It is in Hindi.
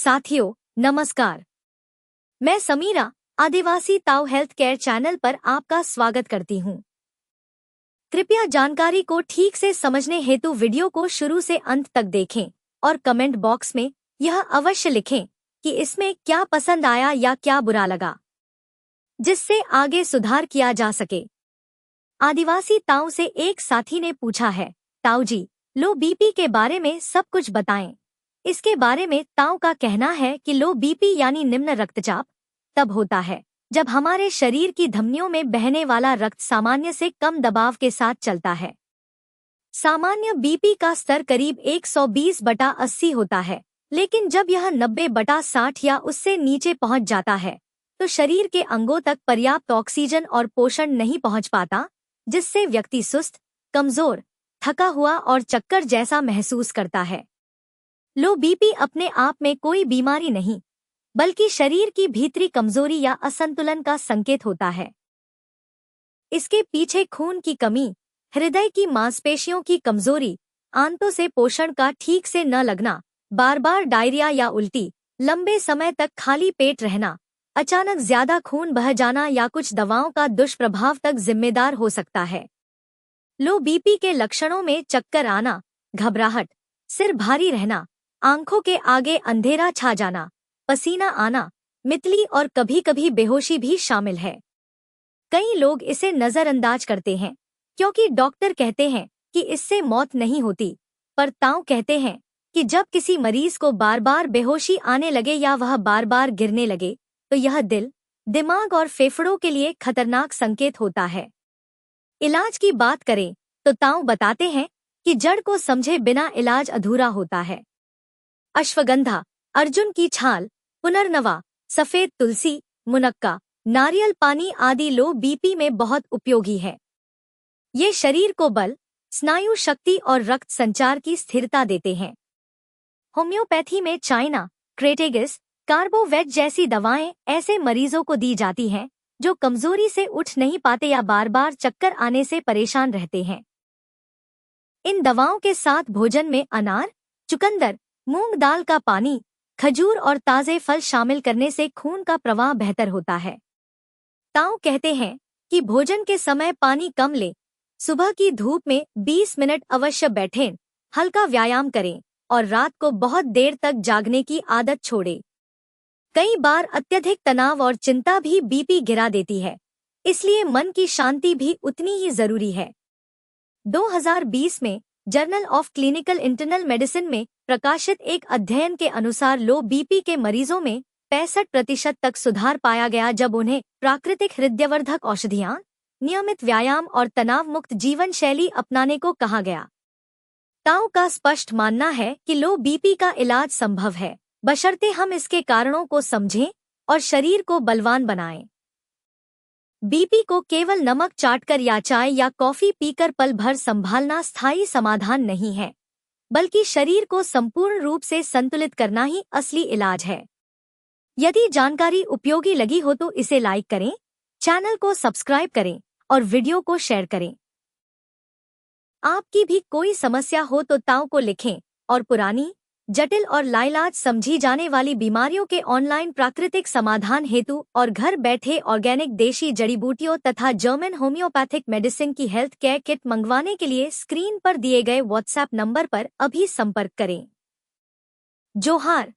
साथियों नमस्कार। मैं समीरा आदिवासी ताऊ हेल्थ केयर चैनल पर आपका स्वागत करती हूँ। कृपया जानकारी को ठीक से समझने हेतु वीडियो को शुरू से अंत तक देखें और कमेंट बॉक्स में यह अवश्य लिखें कि इसमें क्या पसंद आया या क्या बुरा लगा, जिससे आगे सुधार किया जा सके। आदिवासी ताऊ से एक साथी ने पूछा है, ताऊ जी लो बीपी के बारे में सब कुछ बताएं। इसके बारे में ताऊ का कहना है कि लो बीपी यानी निम्न रक्तचाप तब होता है जब हमारे शरीर की धमनियों में बहने वाला रक्त सामान्य से कम दबाव के साथ चलता है। सामान्य बीपी का स्तर करीब 120/80 होता है, लेकिन जब यह 90/60 या उससे नीचे पहुंच जाता है तो शरीर के अंगों तक पर्याप्त ऑक्सीजन और पोषण नहीं पहुंच पाता, जिससे व्यक्ति सुस्त, कमजोर, थका हुआ और चक्कर जैसा महसूस करता है। लो बीपी अपने आप में कोई बीमारी नहीं, बल्कि शरीर की भीतरी कमजोरी या असंतुलन का संकेत होता है। इसके पीछे खून की कमी, हृदय की मांसपेशियों की कमजोरी, आंतों से पोषण का ठीक से न लगना, बार बार डायरिया या उल्टी, लंबे समय तक खाली पेट रहना, अचानक ज्यादा खून बह जाना या कुछ दवाओं का दुष्प्रभाव तक जिम्मेदार हो सकता है। लो बीपी के लक्षणों में चक्कर आना, घबराहट, सिर भारी रहना, आंखों के आगे अंधेरा छा जाना, पसीना आना, मितली और कभी कभी बेहोशी भी शामिल है। कई लोग इसे नजरअंदाज करते हैं क्योंकि डॉक्टर कहते हैं कि इससे मौत नहीं होती, पर ताऊ कहते हैं कि जब किसी मरीज को बार बार बेहोशी आने लगे या वह बार बार गिरने लगे तो यह दिल, दिमाग और फेफड़ों के लिए खतरनाक संकेत होता है। इलाज की बात करें तो ताऊ बताते हैं कि जड़ को समझे बिना इलाज अधूरा होता है। अश्वगंधा, अर्जुन की छाल, पुनर्नवा, सफेद तुलसी, मुनक्का, नारियल पानी आदि लो बीपी में बहुत उपयोगी है। ये शरीर को बल, स्नायु शक्ति और रक्त संचार की स्थिरता देते हैं। होम्योपैथी में चाइना, क्रेटेगिस, कार्बोवेट जैसी दवाएं ऐसे मरीजों को दी जाती हैं जो कमजोरी से उठ नहीं पाते या बार बार चक्कर आने से परेशान रहते हैं। इन दवाओं के साथ भोजन में अनार, चुकंदर, मूंग दाल का पानी, खजूर और ताजे फल शामिल करने से खून का प्रवाह बेहतर होता है। ताऊ कहते हैं कि भोजन के समय पानी कम लें, सुबह की धूप में 20 मिनट अवश्य बैठें, हल्का व्यायाम करें और रात को बहुत देर तक जागने की आदत छोड़ें। कई बार अत्यधिक तनाव और चिंता भी बीपी गिरा देती है, इसलिए मन की शांति भी उतनी ही जरूरी है। 2020 में journal of clinical internal medicine में प्रकाशित एक अध्ययन के अनुसार लो बीपी के मरीजों में 65% तक सुधार पाया गया जब उन्हें प्राकृतिक हृदयवर्धक औषधियां, नियमित व्यायाम और तनाव मुक्त जीवन शैली अपनाने को कहा गया। ताऊ का स्पष्ट मानना है कि लो बीपी का इलाज संभव है, बशर्ते हम इसके कारणों को समझें और शरीर को बलवान बनाएं। बीपी को केवल नमक चाटकर या चाय या कॉफी पीकर पल भर संभालना स्थायी समाधान नहीं है, बल्कि शरीर को संपूर्ण रूप से संतुलित करना ही असली इलाज है। यदि जानकारी उपयोगी लगी हो तो इसे लाइक करें, चैनल को सब्सक्राइब करें और वीडियो को शेयर करें। आपकी भी कोई समस्या हो तो ताऊ को लिखें और पुरानी, जटिल और लाइलाज समझी जाने वाली बीमारियों के ऑनलाइन प्राकृतिक समाधान हेतु और घर बैठे ऑर्गेनिक देशी जड़ी बूटियों तथा जर्मन होम्योपैथिक मेडिसिन की हेल्थ केयर किट मंगवाने के लिए स्क्रीन पर दिए गए व्हाट्सएप नंबर पर अभी संपर्क करें। जोहार।